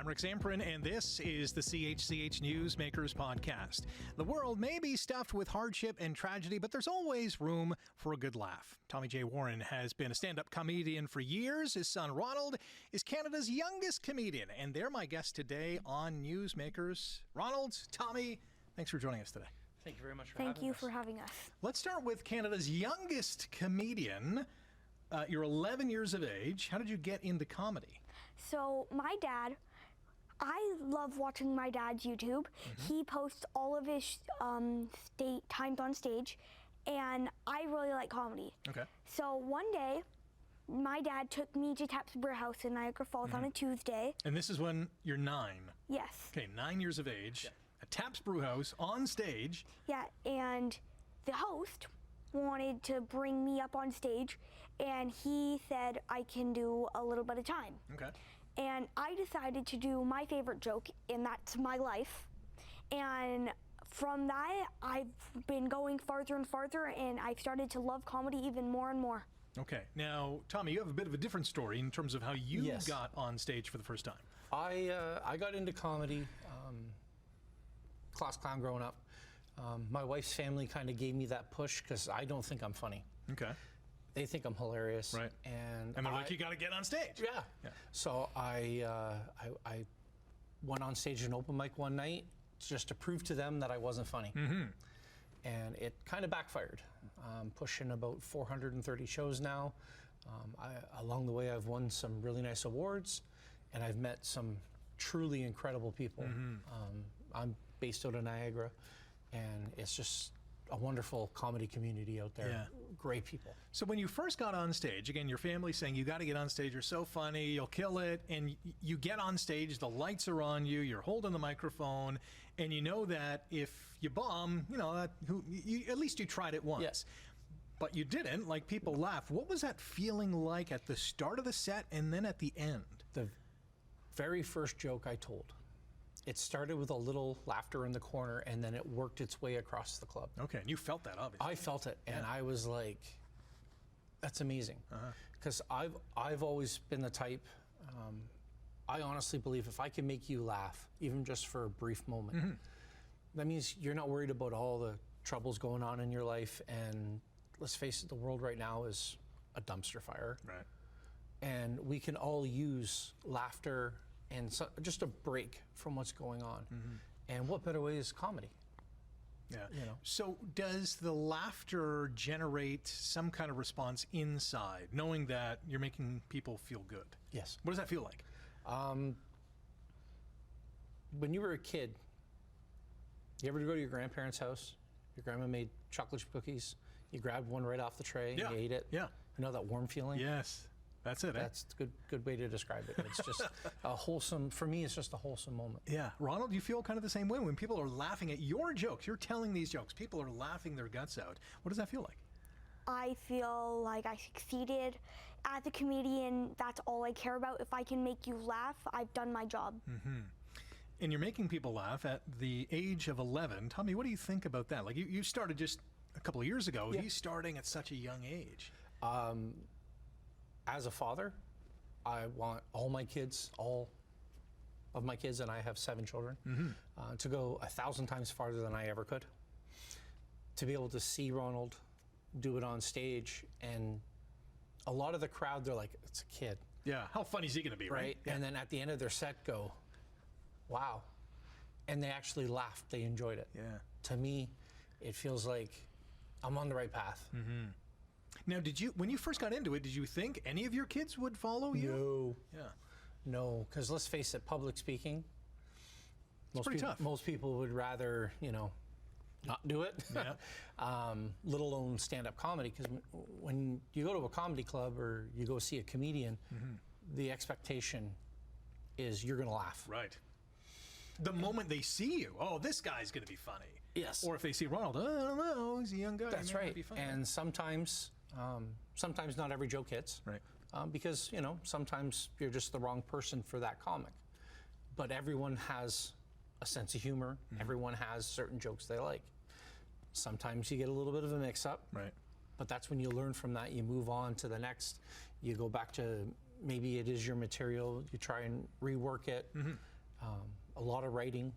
I'm Rick Zamperin, and this is the CHCH Newsmakers podcast. The world may be stuffed with hardship and tragedy, but there's always room for a good laugh. Tommy J. Warren has been a stand-up comedian for years. His son, Ronald, is Canada's youngest comedian, and they're my guests today on Newsmakers. Ronald, Tommy, thanks for joining us today. Thank you very much for having us. Thank you for having us. Let's start with Canada's youngest comedian. You're 11 years of age. How did you get into comedy? So my dad, I love watching my dad's YouTube. He posts all of his times on stage, and I really like comedy. Okay. So one day, my dad took me to Tap's Brew House in Niagara Falls on a Tuesday. And this is when you're 9. Yes. Okay, 9 years of age. At Tap's Brew House on stage. Yeah, and the host wanted to bring me up on stage, and he said I can do a little bit of time. Okay. And I decided to do my favorite joke, and that's my life. And from that, I've been going farther and farther, and I've started to love comedy even more and more. Okay. Now, Tommy, you have a bit of a different story in terms of how you got on stage for the first time. I got into comedy, class clown growing up. My wife's family kind of gave me that push because I don't think I'm funny. Okay. They think I'm hilarious. Right. And they're like, you got to get on stage. Yeah. So I went on stage in open mic one night just to prove to them that I wasn't funny. And it kind of backfired. I'm pushing about 430 shows now. Along the way, I've won some really nice awards, and I've met some truly incredible people. I'm based out of Niagara, and it's just a wonderful comedy community out there. Yeah. Great people. So when you first got on stage, again, your family's saying, you got to get on stage, you're so funny, you'll kill it, and you get on stage, the lights are on you, you're holding the microphone, and you know that if you bomb, you know, at least you tried it once. Yes. But you didn't, like people laugh. What was that feeling like at the start of the set and then at the end? The very first joke I told, it started with a little laughter in the corner, and then it worked its way across the club. Okay, and you felt that, obviously. I felt it, and I was like, that's amazing. Because I've always been the type, I honestly believe if I can make you laugh, even just for a brief moment, that means you're not worried about all the troubles going on in your life. And let's face it, the world right now is a dumpster fire. Right. And we can all use laughter and just a break from what's going on. And what better way is comedy? Yeah. You know. So does the laughter generate some kind of response inside, knowing that you're making people feel good? Yes. What does that feel like? When you were a kid, you ever go to your grandparents' house? Your grandma made chocolate chip cookies. You grabbed one right off the tray and you ate it. Yeah. You know that warm feeling? Yes. That's it. That's a good way to describe it. It's just a wholesome, for me, it's just a wholesome moment. Yeah. Ronald, you feel kind of the same way when people are laughing at your jokes. You're telling these jokes. People are laughing their guts out. What does that feel like? I feel like I succeeded. As a comedian, that's all I care about. If I can make you laugh, I've done my job. And you're making people laugh at the age of 11. Tommy, what do you think about that? Like you started just a couple of years ago. He's starting at such a young age. As a father, I want all of my kids, and I have 7 children, to go 1,000 times farther than I ever could. To be able to see Ronald do it on stage, and a lot of the crowd, they're like, it's a kid. Yeah, how funny is he going to be, right? Yeah. And then at the end of their set go, wow. And they actually laughed, they enjoyed it. Yeah. To me, it feels like I'm on the right path. Now, when you first got into it, did you think any of your kids would follow you? No. Yeah. No, because let's face it, public speaking, pretty tough. Most people would rather, not do it, Yeah. let alone stand-up comedy. Because when you go to a comedy club or you go see a comedian, the expectation is you're going to laugh. Right. The moment they see you, oh, this guy's going to be funny. Yes. Or if they see Ronald, I don't know, he's a young guy. That's he might not right. be funny. And sometimes not every joke hits. Right. Because, sometimes you're just the wrong person for that comic. But everyone has a sense of humor. Everyone has certain jokes they like. Sometimes you get a little bit of a mix-up. Right. But that's when you learn from that. You move on to the next. You go back to maybe it is your material. You try and rework it. A lot of writing.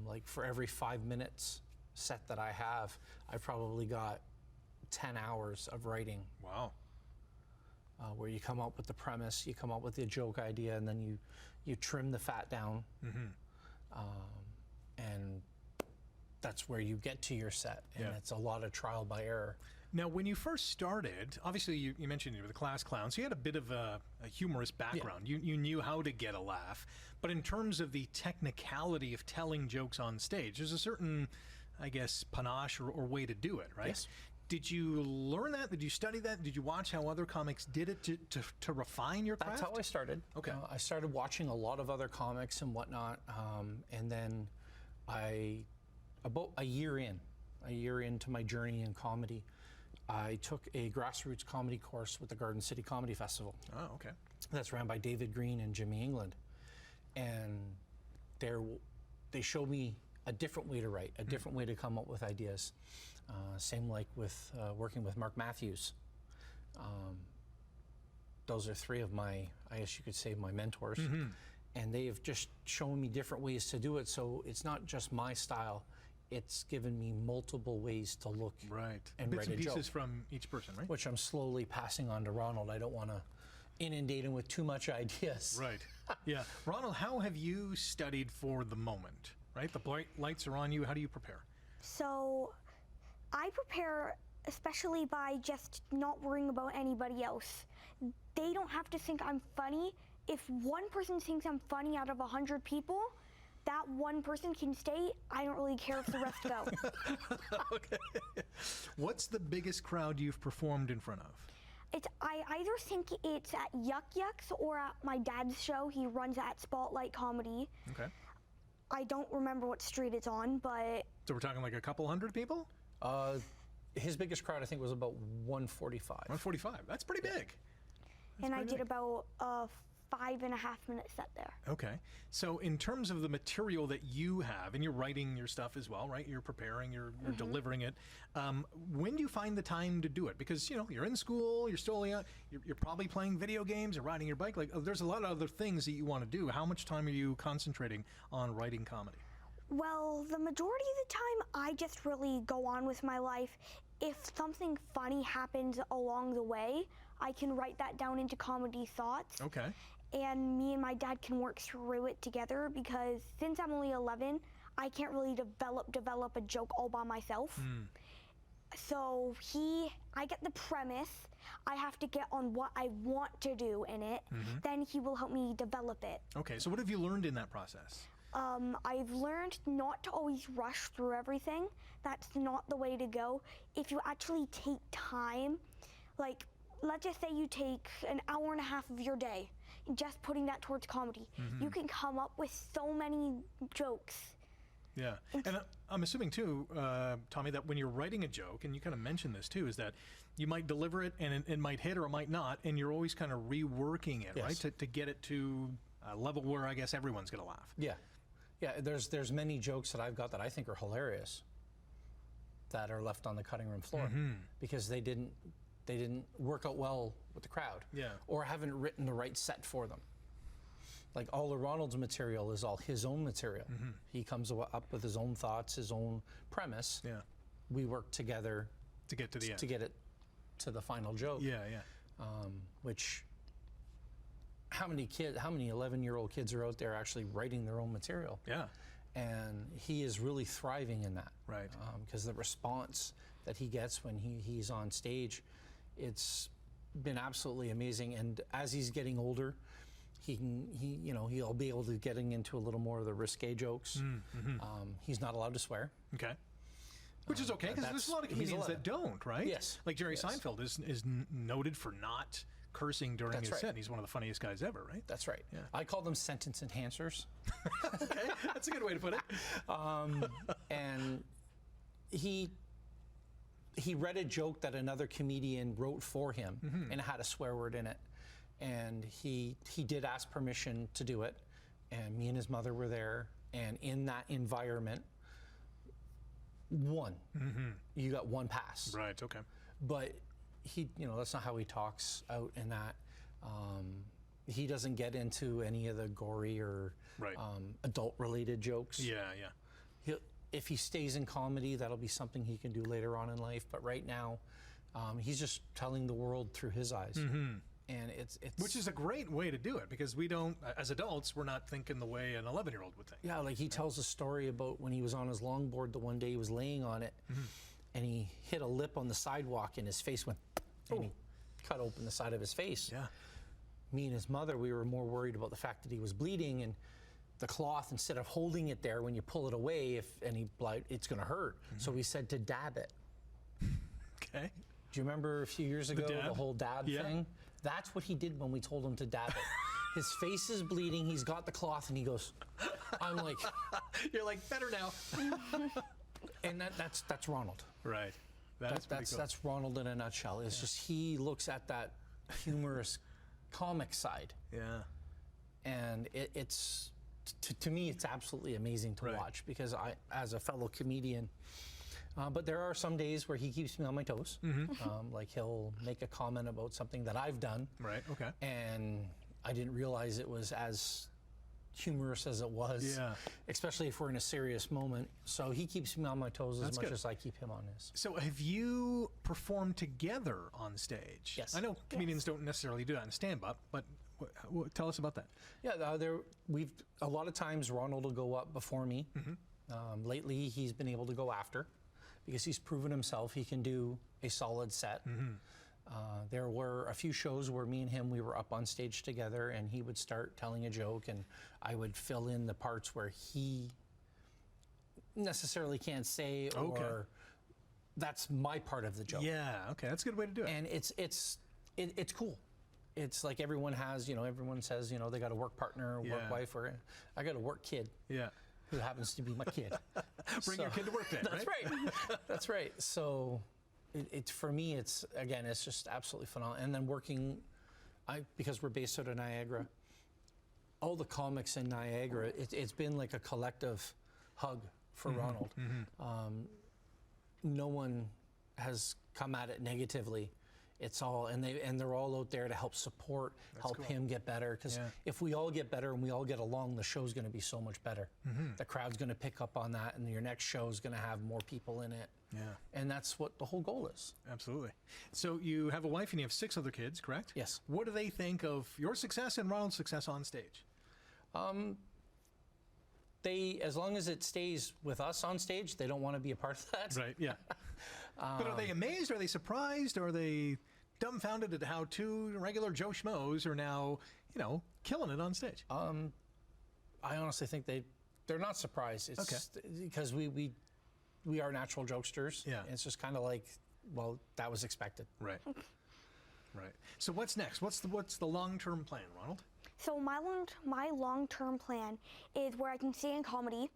Like for every 5 minutes set that I have, I've probably got 10 hours of writing. Wow. Where you come up with the premise, you come up with the joke idea, and then you trim the fat down. And that's where you get to your set. And it's a lot of trial by error. Now, when you first started, obviously you mentioned you were the class clown, so you had a bit of a humorous background. You knew how to get a laugh. But in terms of the technicality of telling jokes on stage, there's a certain, I guess, panache or way to do it, right? Yes. Did you learn that? Did you study that? Did you watch how other comics did it to refine your craft? That's how I started. Okay. I started watching a lot of other comics and whatnot, and then about a year into my journey in comedy, I took a grassroots comedy course with the Garden City Comedy Festival. Oh, okay. That's ran by David Green and Jimmy England. And they showed me a different way to write, a different way to come up with ideas. Same like with working with Mark Matthews. Those are three of my, I guess you could say, my mentors. And they have just shown me different ways to do it. So it's not just my style. It's given me multiple ways to look and Bits write and a joke. pieces from each person, right? Which I'm slowly passing on to Ronald. I don't want to inundate him with too much ideas. Right. Yeah. Ronald, how have you studied for the moment, right? The bright lights are on you. How do you prepare? So I prepare especially by just not worrying about anybody else. They don't have to think I'm funny. If one person thinks I'm funny out of 100 people, that one person can stay. I don't really care if the rest go. Okay. What's the biggest crowd you've performed in front of? I either think it's at Yuck Yucks or at my dad's show. He runs at Spotlight Comedy. Okay. I don't remember what street it's on, but... So we're talking like a couple hundred people? His biggest crowd, I think, was about 145. 145. That's pretty big. And I did about a 5.5 minute set there. Okay. So in terms of the material that you have, and you're writing your stuff as well, right? You're preparing, you're delivering it. When do you find the time to do it? Because, you know, you're in school, you're still young, you're probably playing video games or riding your bike. Like, there's a lot of other things that you want to do. How much time are you concentrating on writing comedy? Well, the majority of the time, I just really go on with my life. If something funny happens along the way, I can write that down into comedy thoughts. Okay. And me and my dad can work through it together because since I'm only 11, I can't really develop a joke all by myself. So I get the premise, I have to get on what I want to do in it, then he will help me develop it. Okay, so what have you learned in that process? I've learned not to always rush through everything. That's not the way to go. If you actually take time, like let's just say you take an hour and a half of your day, just putting that towards comedy, you can come up with so many jokes. Yeah, and I'm assuming too, Tommy, that when you're writing a joke, and you kind of mentioned this too, is that you might deliver it and it might hit or it might not, and you're always kind of reworking it, right, to get it to a level where I guess everyone's going to laugh. Yeah, yeah. There's many jokes that I've got that I think are hilarious that are left on the cutting room floor because they didn't work out well with the crowd, or haven't written the right set for them. Like all of Ronald's material is all his own material. He comes up with his own thoughts, his own premise. Yeah, we work together to get to the end, to get it to the final joke. Yeah. Which how many 11-year-old kids are out there actually writing their own material? Yeah, and he is really thriving in that. Right, because the response that he gets when he's on stage, it's been absolutely amazing. And as he's getting older, he'll be able to getting into a little more of the risque jokes. He's not allowed to swear. Okay. Which is okay, because there's a lot of comedians that don't, right? Yes. Like Jerry Seinfeld is noted for not cursing during his set. He's one of the funniest guys ever, right? That's right. Yeah. I call them sentence enhancers. Okay, that's a good way to put it. And he read a joke that another comedian wrote for him and it had a swear word in it. And he did ask permission to do it, and me and his mother were there, and in that environment, you got one pass. Right, okay. But that's not how he talks out in that. He doesn't get into any of the gory or Right. Adult-related jokes. Yeah. If he stays in comedy, that'll be something he can do later on in life. But right now, he's just telling the world through his eyes. And it's Which is a great way to do it, because we don't, as adults, we're not thinking the way an 11-year-old would think. Yeah, like he tells a story about when he was on his longboard the one day he was laying on it, and he hit a lip on the sidewalk and his face went, and he cut open the side of his face. Yeah. Me and his mother, we were more worried about the fact that he was bleeding, and the cloth, instead of holding it there, when you pull it away, if any blood, it's going to hurt. So we said to dab it. Okay. Do you remember a few years ago the whole dab thing? That's what he did when we told him to dab it. His face is bleeding. He's got the cloth, and he goes, I'm like, you're like, better now. And that's Ronald. Right. That's cool. That's Ronald in a nutshell. It's just he looks at that humorous comic side. Yeah. And it's to me, it's absolutely amazing to watch, because I, as a fellow comedian, but there are some days where he keeps me on my toes. Like he'll make a comment about something that I've done. Right. Okay. And I didn't realize it was as humorous as it was. Yeah. Especially if we're in a serious moment. So he keeps me on my toes as much as I keep him on his. So have you performed together on stage? Yes. I know comedians don't necessarily do that in stand-up, but tell us about that. Yeah, we've a lot of times Ronald will go up before me. Lately, he's been able to go after, because he's proven himself he can do a solid set. There were a few shows where me and him, we were up on stage together, and he would start telling a joke, and I would fill in the parts where he necessarily can't say, or that's my part of the joke. Yeah, okay, that's a good way to do it. And it's cool. It's like everyone has, everyone says, they got a work partner, work wife, or I got a work kid. Yeah. Who happens to be my kid. Bring your kid to work then, that's right? That's right. So it's for me, it's just absolutely phenomenal. And then working, because we're based out of Niagara, all the comics in Niagara, it's been like a collective hug for Ronald. No one has come at it negatively. It's all, and they're all out there to help support, help him get better. Because if we all get better and we all get along, the show's going to be so much better. The crowd's going to pick up on that, and your next show is going to have more people in it. Yeah. And that's what the whole goal is. Absolutely. So you have a wife and you have 6 other kids, correct? Yes. What do they think of your success and Ronald's success on stage? They, as long as it stays with us on stage, they don't want to be a part of that. Right. Yeah. But are they amazed? Are they surprised? Are they dumbfounded at how 2 regular Joe Schmoes are now, killing it on stage? I honestly think they're not surprised. It's because we are natural jokesters. Yeah. It's just kind of like, well, that was expected. Right. Right. So what's next? What's the long-term plan, Ronald? So my long-term plan is where I can stay in comedy.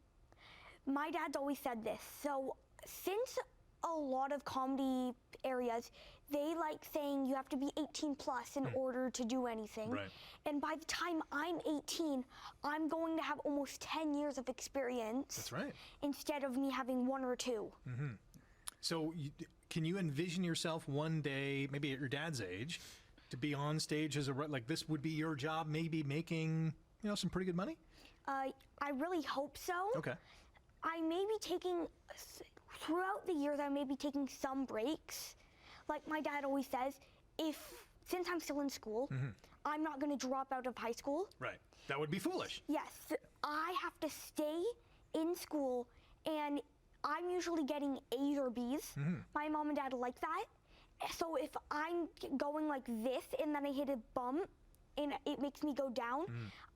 My dad's always said this. So since a lot of comedy areas, they like saying you have to be 18 plus in order to do anything. Right. And by the time I'm 18, I'm going to have almost 10 years of experience. That's right. Instead of me having 1 or 2. So can you envision yourself one day, maybe at your dad's age, to be on stage as like this would be your job, maybe making, some pretty good money? I really hope so. Okay. I may be taking, throughout the years, I may be taking some breaks. Like my dad always says, since I'm still in school, I'm not going to drop out of high school. Right. That would be foolish. Yes. I have to stay in school, and I'm usually getting A's or B's. My mom and dad like that. So if I'm going like this and then I hit a bump and it makes me go down,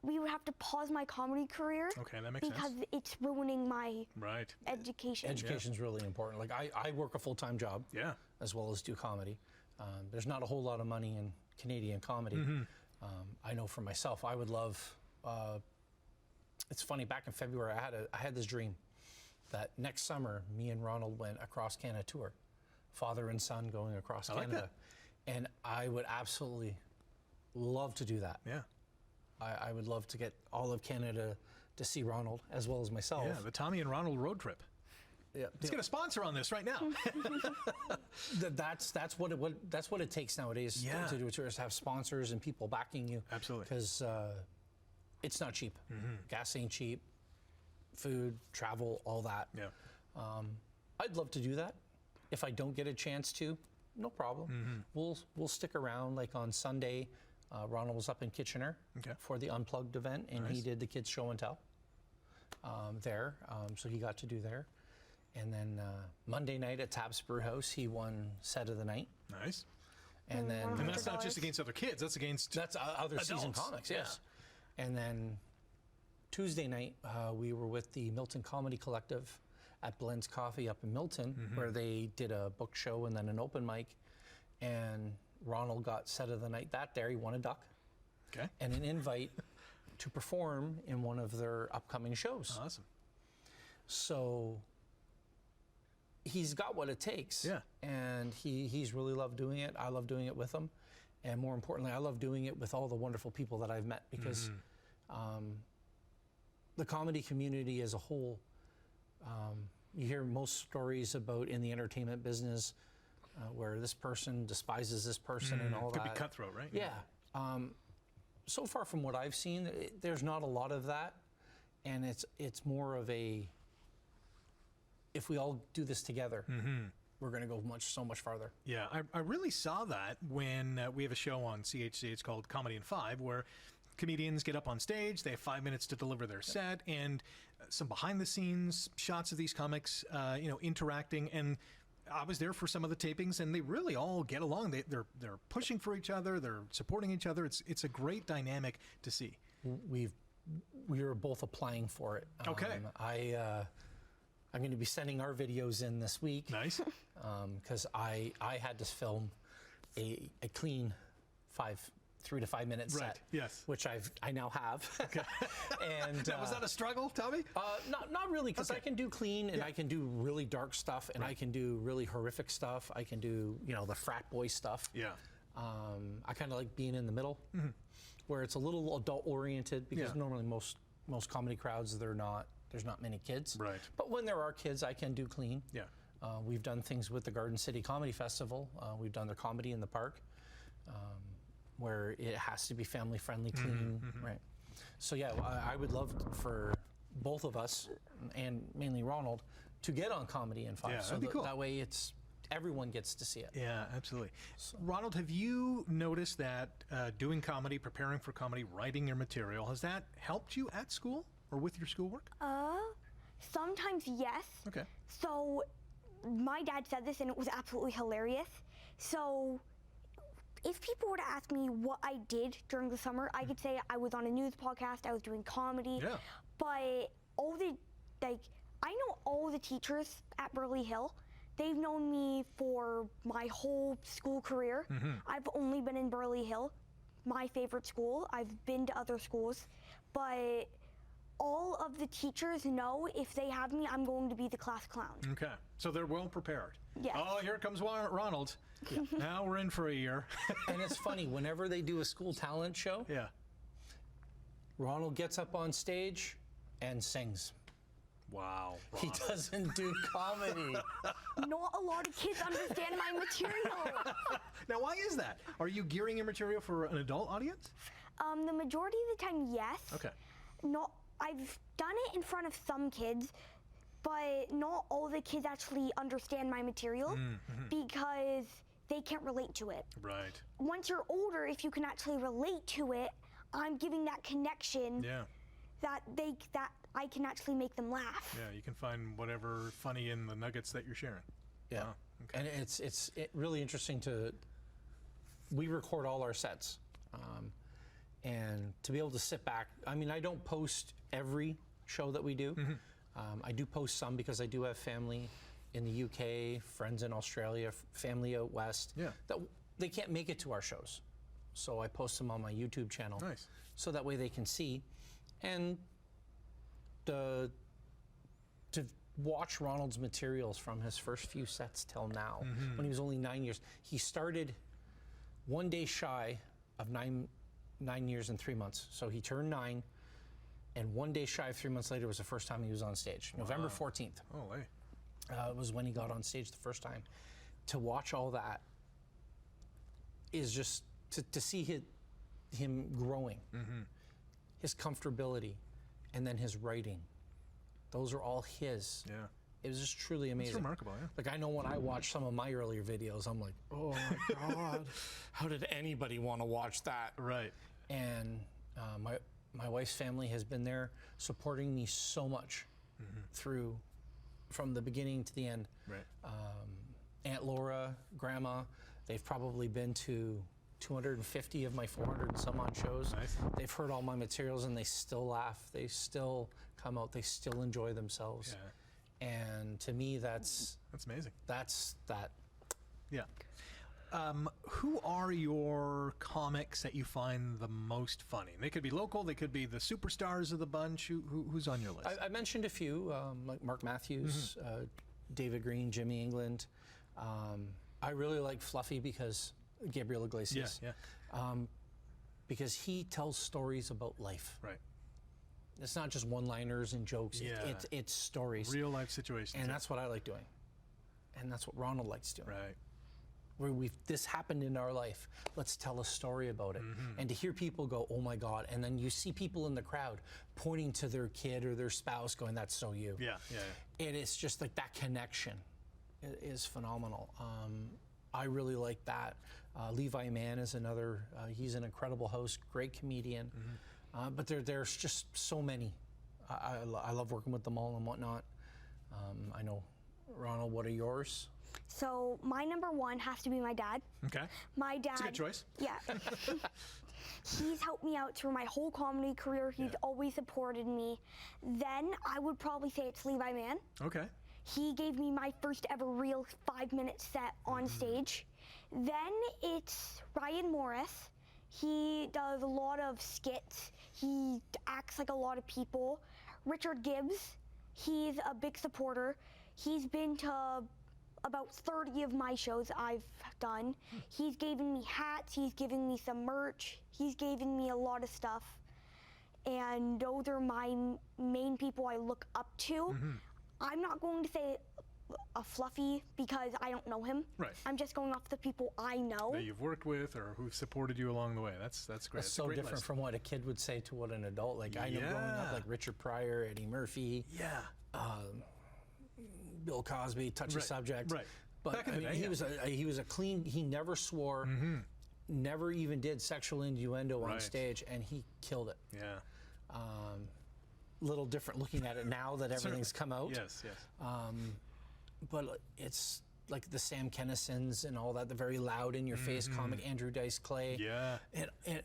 we would have to pause my comedy career. Okay, that makes sense. Because it's ruining my education. Education's really important. Like I work a full-time job as well as do comedy. There's not a whole lot of money in Canadian comedy. I know for myself, I would love, it's funny, back in February, I had this dream that next summer, me and Ronald went across Canada tour. Father and son going across Canada. Like that. And I would absolutely love to do that. Yeah. I would love to get all of Canada to see Ronald as well as myself. Yeah, the Tommy and Ronald road trip. Yeah. Let's get a sponsor on this right now. That's what it takes nowadays to do a tour, is have sponsors and people backing you. Absolutely. Because it's not cheap. Gas ain't cheap. Food, travel, all that. Yeah. I'd love to do that. If I don't get a chance to, no problem. We'll stick around. Like on Sunday, Ronald was up in Kitchener for the Unplugged event, and he did the kids show and tell there. So he got to do there. And then Monday night at Tab's Brew House, he won set of the night. Nice. And then And that's not just against other kids, that's against other adults. season comics, yes. And then Tuesday night, we were with the Milton Comedy Collective at Blend's Coffee up in Milton, where they did a book show and then an open mic. And Ronald got set of the night that day. He won a duck and an invite to perform in one of their upcoming shows. Awesome. So he's got what it takes. Yeah. And he's really loved doing it. I love doing it with him. And more importantly, I love doing it with all the wonderful people that I've met, because the comedy community as a whole, you hear most stories about in the entertainment business where this person despises this person and all that. Could be cutthroat, right? Yeah. So far from what I've seen, there's not a lot of that. And it's more of a, if we all do this together, we're going to go so much farther. Yeah, I really saw that when we have a show on CHC. It's called Comedy in 5, where comedians get up on stage. They have 5 minutes to deliver their set, and some behind-the-scenes shots of these comics, interacting. And I was there for some of the tapings, and they really all get along. They're pushing for each other. They're supporting each other. It's a great dynamic to see. We were both applying for it. Okay. I'm going to be sending our videos in this week. Nice. Because I had to film a clean 3 to 5 minute set. Yes. Which I now have. Okay. And was that a struggle, Tommy? Not really, because I can do clean and I can do really dark stuff and I can do really horrific stuff. I can do the frat boy stuff. Yeah. I kind of like being in the middle, where it's a little adult oriented, because normally most comedy crowds there's not many kids. Right. But when there are kids, I can do clean. Yeah. We've done things with the Garden City Comedy Festival. We've done their comedy in the park, where it has to be family friendly, clean, right? So yeah, I would love for both of us, and mainly Ronald, to get on Comedy in 5. Yeah, so that'd be cool. That way everyone gets to see it. Yeah, absolutely. So. Ronald, have you noticed that doing comedy, preparing for comedy, writing your material, has that helped you at school or with your schoolwork? Sometimes yes. Okay. So my dad said this and it was absolutely hilarious. So if people were to ask me what I did during the summer, I could say I was on a news podcast, I was doing comedy. Yeah. But I know all the teachers at Burley Hill. They've known me for my whole school career. I've only been in Burley Hill, my favorite school. I've been to other schools, but all of the teachers know if they have me, I'm going to be the class clown. Okay, so they're well prepared. Yes. Oh, here comes Ronald. Yeah. Now we're in for a year. And it's funny, whenever they do a school talent show, Ronald gets up on stage and sings. Wow. Ronald. He doesn't do comedy. Not a lot of kids understand my material. Now, why is that? Are you gearing your material for an adult audience? The majority of the time, yes. Okay. I've done it in front of some kids, but not all the kids actually understand my material because they can't relate to it. Right. Once you're older, if you can actually relate to it, I'm giving that connection that I can actually make them laugh. Yeah, you can find whatever funny in the nuggets that you're sharing. Yeah. Wow. Okay. And it's really interesting we record all our sets. And to be able to sit back, I mean, I don't post every show that we do. I do post some because I do have family in the UK, friends in Australia, family out west. Yeah. That they can't make it to our shows. So I post them on my YouTube channel. Nice. So that way they can see. And to watch Ronald's materials from his first few sets till now, when he was only 9 years, he started one day shy of 9 years and 3 months. So he turned 9, and one day shy of 3 months later was the first time he was on stage, November 14th. Oh, hey. was when he got on stage the first time. To watch all that is just to see him growing, his comfortability, and then his writing. Those are all his. Yeah. It was just truly amazing. It's remarkable, yeah. Like, I know when I watch some of my earlier videos, I'm like, oh my God, how did anybody want to watch that? Right. And my wife's family has been there supporting me so much from the beginning to the end. Right. Aunt Laura, Grandma, they've probably been to 250 of my 400 and some odd shows. Nice. They've heard all my materials and they still laugh. They still come out. They still enjoy themselves. Yeah. And to me, that's amazing. That's that. Yeah. Who are your comics that you find the most funny? They could be local. They could be the superstars of the bunch. Who's on your list? I mentioned a few, like Mark Matthews, David Green, Jimmy England. I really like Fluffy because Gabriel Iglesias. Yeah. Because he tells stories about life. Right. It's not just one-liners and jokes. Yeah. It's stories. Real life situations. And that's what I like doing. And that's what Ronald likes doing. Right. Where this happened in our life. Let's tell a story about it. And to hear people go, oh my God, and then you see people in the crowd pointing to their kid or their spouse going, that's so you. Yeah. It is just like that connection is phenomenal. I really like that. Levi Mann is another, he's an incredible host, great comedian. But there's just so many. I love working with them all and whatnot. I know, Ronald, what are yours? So my number one has to be my dad. Okay. My dad. It's a good choice. Yeah. He's helped me out through my whole comedy career. He's always supported me. Then I would probably say it's Levi Mann. Okay. He gave me my first ever real 5-minute set on stage. Then it's Ryan Morris. He does a lot of skits. He acts like a lot of people. Richard Gibbs, he's a big supporter. He's been to about 30 of my shows I've done. He's given me hats, he's given me some merch, he's given me a lot of stuff. And those are my main people I look up to. I'm not going to say a Fluffy because I don't know him. Right. I'm just going off the people I know. That you've worked with or who've supported you along the way. That's great. That's so great different list. from what a kid would say to what an adult. Like I know growing up, like Richard Pryor, Eddie Murphy. Yeah. Bill Cosby, touchy subject. Right. But Back in the day, he was a clean. He never swore. Never even did sexual innuendo on stage, and he killed it. Yeah. Little different looking at it now that everything's come out. Yes. But it's like the Sam Kinnisons and all that, the very loud in your face comic, Andrew Dice Clay. Yeah.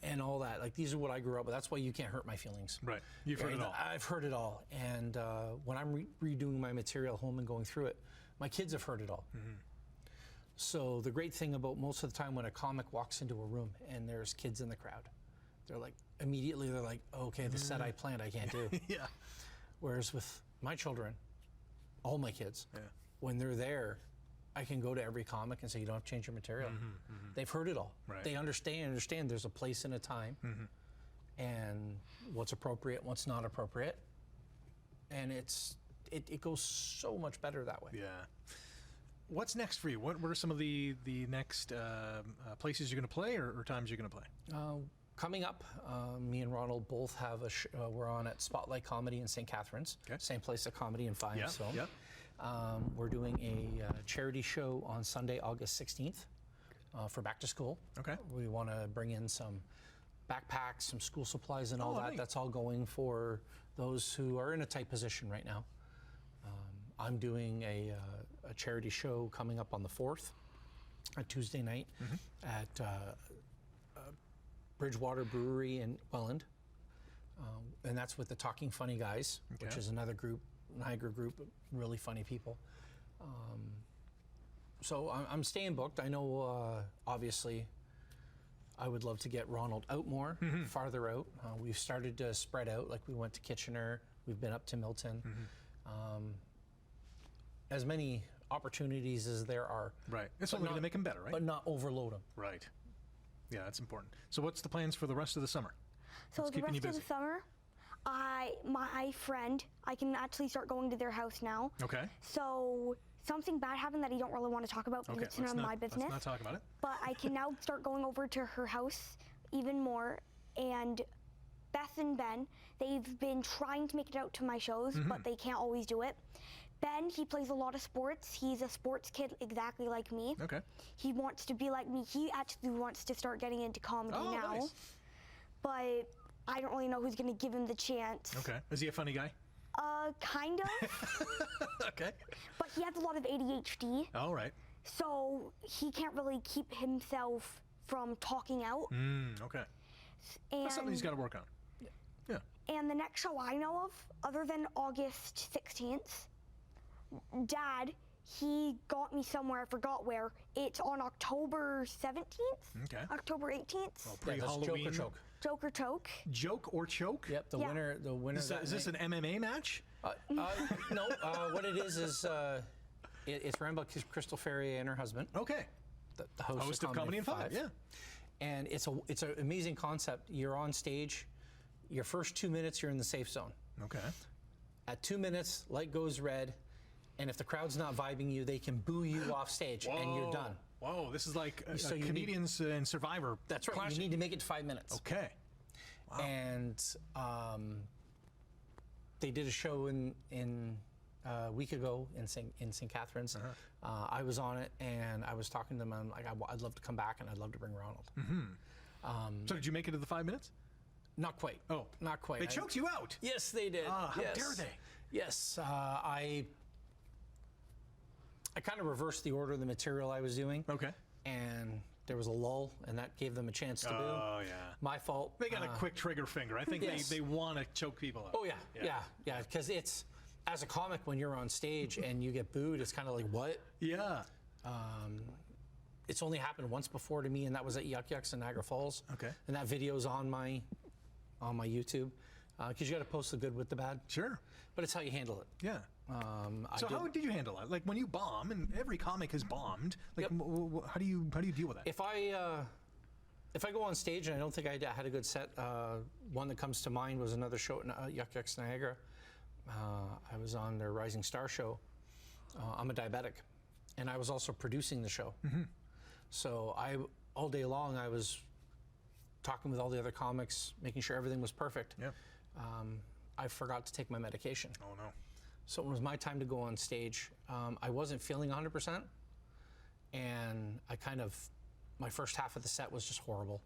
And all that. Like these are what I grew up with. That's why you can't hurt my feelings. Right. You've heard it all. I've heard it all. And when I'm redoing my material at home and going through it, my kids have heard it all. So the great thing about most of the time when a comic walks into a room and there's kids in the crowd, they're like, immediately they're like, okay, the set I planned I can't do. Yeah. Whereas with my children, all my kids, when they're there, I can go to every comic and say, you don't have to change your material. They've heard it all. Right. They understand there's a place and a time and what's appropriate, what's not appropriate. And it goes so much better that way. Yeah. What's next for you? What are some of the next places you're going to play or times you're going to play? Coming up, me and Ronald both have we're on at Spotlight Comedy in St. Catharines, same place that Comedy and Five is filmed. We're doing a charity show on Sunday, August 16th for back to school. Okay. We want to bring in some backpacks, some school supplies and all that. Neat. That's all going for those who are in a tight position right now. I'm doing a charity show coming up on the 4th, a Tuesday night at Bridgewater Brewery in Welland. And that's with the Talking Funny Guys, which is another group, Niagara group, really funny people. So I'm staying booked. I know, obviously, I would love to get Ronald out more, farther out. We've started to spread out, like we went to Kitchener, we've been up to Milton. As many opportunities as there are. Right. It's only going to make them better, right? But not overload them. Right. Yeah, that's important. So what's the plans for the rest of the summer? So the rest of the summer, my friend, I can actually start going to their house now. Okay. So something bad happened that I don't really want to talk about because it's none of my business. Let's not talk about it. But I can now start going over to her house even more. And Beth and Ben, they've been trying to make it out to my shows, but they can't always do it. Ben, he plays a lot of sports. He's a sports kid exactly like me. Okay. He wants to be like me. He actually wants to start getting into comedy now. Nice. But I don't really know who's going to give him the chance. Okay. Is he a funny guy? Kind of. Okay. But he has a lot of ADHD. All right. So he can't really keep himself from talking out. Okay. And, That's something he's got to work on. Yeah. and the next show I know of, other than August 16th, Dad, he got me somewhere, I forgot where. It's on October 17th? Okay. October 18th? Well, Yeah, that's pre-Halloween. Joke or Choke. Joke or Choke? Joke or choke? Yep, the Yeah. winner. The winner. Is this an MMA match? No, what it is it's ran by Crystal Ferrier and her husband, Okay. the host of Comedy in 5. Yeah. And it's an amazing concept. You're on stage. Your first 2 minutes, you're in the safe zone. Okay. At 2 minutes, light goes red, and if the crowd's not vibing you, they can boo you off stage, and you're done. Whoa, this is like So you comedians and Survivor. That's right. clashing. You need to make it 5 minutes. Okay. Wow. And they did a show in a week ago in St. Catharines. I was on it, and I was talking to them. I'm like, I'd love to come back, and I'd love to bring Ronald. So did you make it to the 5 minutes? Not quite. Oh. Not quite. They choked you out. Yes, they did. How Yes. dare they? Yes. I kind of reversed the order of the material I was doing. Okay. And there was a lull, and that gave them a chance to boo. Oh, yeah. My fault. They got a quick trigger finger. I think Yes. they want to choke people out. Oh, yeah. Because it's, as a comic, when you're on stage and you get booed, it's kind of like, what? Yeah. It's only happened once before to me, and that was at Yuck Yucks in Niagara Falls. Okay. And that video's on my YouTube, because you got to post the good with the bad. Sure. But it's how you handle it. Yeah. So how did you handle it? Like when you bomb, and every comic has bombed. Like, Yep. how do you deal with that? If I go on stage and I don't think I had a good set, one that comes to mind was another show at Yuck Yucks Niagara. I was on their Rising Star show. I'm a diabetic, and I was also producing the show. So all day long I was talking with all the other comics, making sure everything was perfect. Yeah. I forgot to take my medication. Oh no. So it was my time to go on stage. I wasn't feeling 100%, and my first half of the set was just horrible.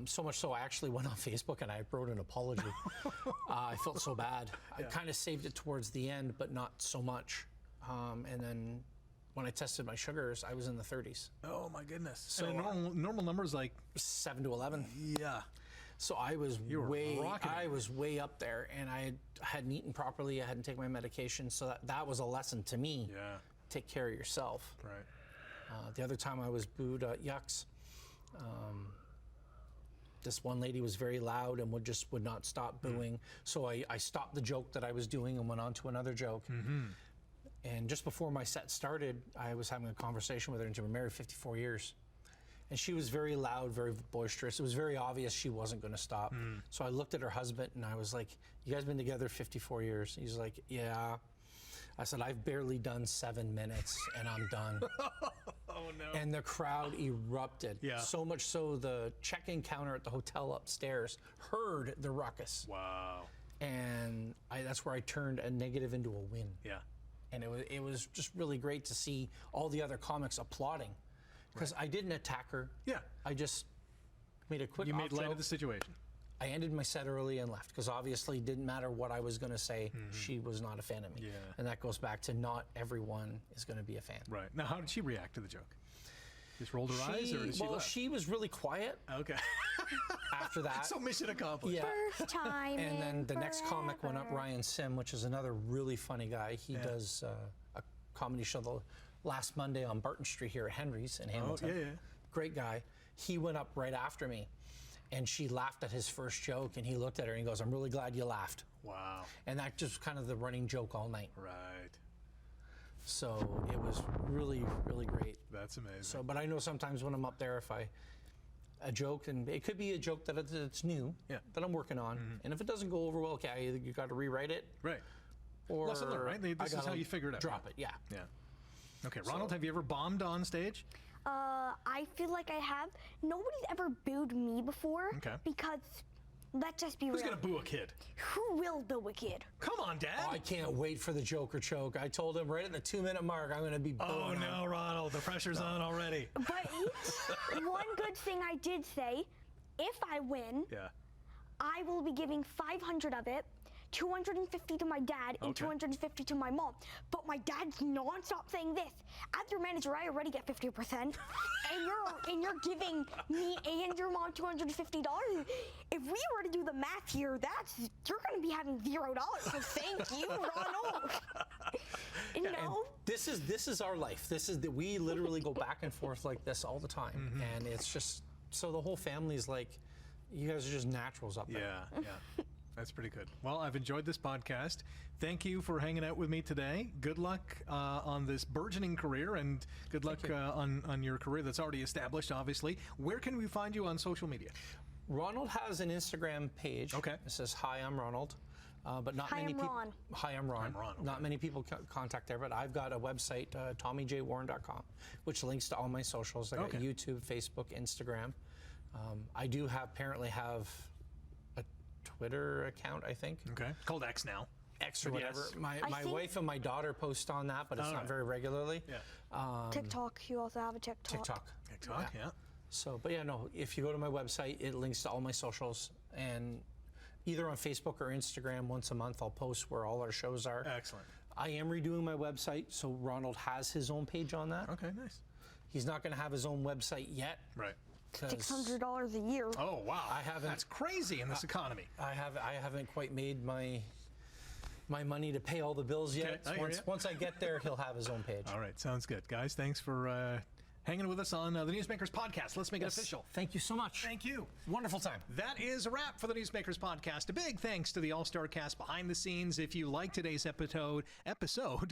So much so I actually went on Facebook and I wrote an apology. I felt so bad. I kind of saved it towards the end, but not so much. And then when I tested my sugars, I was in the 30s. Oh my goodness. So So normal numbers like 7 to 11. yeah. So I was were rocking it. I was way up there, and I hadn't eaten properly. I hadn't taken my medication, so that was a lesson to me. Yeah. Take care of yourself. Right. The other time I was booed at Yucks, this one lady was very loud and would not stop booing. So I stopped the joke that I was doing and went on to another joke. And just before my set started, I was having a conversation with her, and she was married 54 years. And she was very loud, very boisterous. It was very obvious she wasn't going to stop. So I looked at her husband and I was like, you guys been together 54 years? He's like, yeah. I said, I've barely done 7 minutes and I'm done. Oh no. And the crowd erupted. Yeah. So much so the check-in counter at the hotel upstairs heard the ruckus. Wow. And that's where I turned a negative into a win. Yeah. And it was just really great to see all the other comics applauding. Because I didn't attack her. Yeah. I just made a quick You made light joke. of the situation. I ended my set early and left because obviously it didn't matter what I was going to say. She was not a fan of me. Yeah. And that goes back to not everyone is going to be a fan. Right. Now, how did she react to the joke? Just rolled her eyes, or did she laugh? She was really quiet Okay. after that. So mission accomplished. Yeah. First time. And then in the next comic went up, forever. Ryan Sim, which is another really funny guy. He does a comedy show the last Monday on Barton Street here at Henry's in Hamilton. yeah. Great guy. He went up right after me, and she laughed at his first joke, and he looked at her and he goes, I'm really glad you laughed. Wow. And that just kind of the running joke all night. Right. So it was really, really great. That's amazing. So, but I know sometimes when I'm up there, a joke, and it could be a joke that's new, Yeah. that I'm working on, and if it doesn't go over well, okay, you got to rewrite it, right. or lesson learned, right? This is how you figure it out. Drop it, yeah. Yeah. Okay, Ronald, have you ever bombed on stage? I feel like I have. Nobody's ever booed me before. Okay. Because, let's just be Who's real. going to boo a kid? Who will boo a kid? Come on, Dad. Oh, I can't wait for the Joker choke. I told him right at the 2-minute mark, I'm going to be Oh, no, Ronald. The pressure's on already. But one good thing I did say, if I win, Yeah. I will be giving 500 of it, 250 to my dad, and Okay. 250 to my mom. But my dad's nonstop saying this. As your manager, I already get 50%, and you're giving me and your mom $250. If we were to do the math here, you're going to be having $0. So thank you, Ronald. You know. This is our life. We literally go back and forth like this all the time, and it's just so the whole family's like, you guys are just naturals up there. Yeah. That's pretty good. Well, I've enjoyed this podcast. Thank you for hanging out with me today. Good luck on this burgeoning career, and good luck on your career that's already established, obviously. Where can we find you on social media? Ronald has an Instagram page. Okay. It says, "Hi, I'm Ronald." But not Hi, many I'm people. Ron. Hi, I'm Ron. I'm Ron, okay. Not many people contact there, but I've got a website, TommyJWarren.com, which links to all my socials. I got Okay. YouTube, Facebook, Instagram. I do apparently have a Twitter account, I think. Okay. Called X now. X or But whatever. yes. My I think- wife and my daughter post on that, but it's All not right. very regularly. Yeah. TikTok, you also have a TikTok. TikTok, yeah. So, but yeah, no, if you go to my website, it links to all my socials, and either on Facebook or Instagram once a month, I'll post where all our shows are. Excellent. I am redoing my website, so Ronald has his own page on that. Okay, nice. He's not going to have his own website yet. Right. $600 a year. Oh, wow. I haven't- That's crazy in this economy. I haven't quite made my money to pay all the bills yet. Okay, I hear ya. Once I get there, he'll have his own page. All right, sounds good. Guys, thanks for hanging with us on the Newsmakers podcast. Let's make it official. Thank you so much. Thank you. Wonderful time. That is a wrap for the Newsmakers podcast. A big thanks to the All-Star cast behind the scenes. If you like today's episode,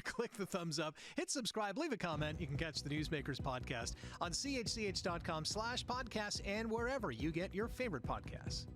click the thumbs up, hit subscribe, leave a comment. You can catch the Newsmakers podcast on chch.com/podcasts and wherever you get your favorite podcasts.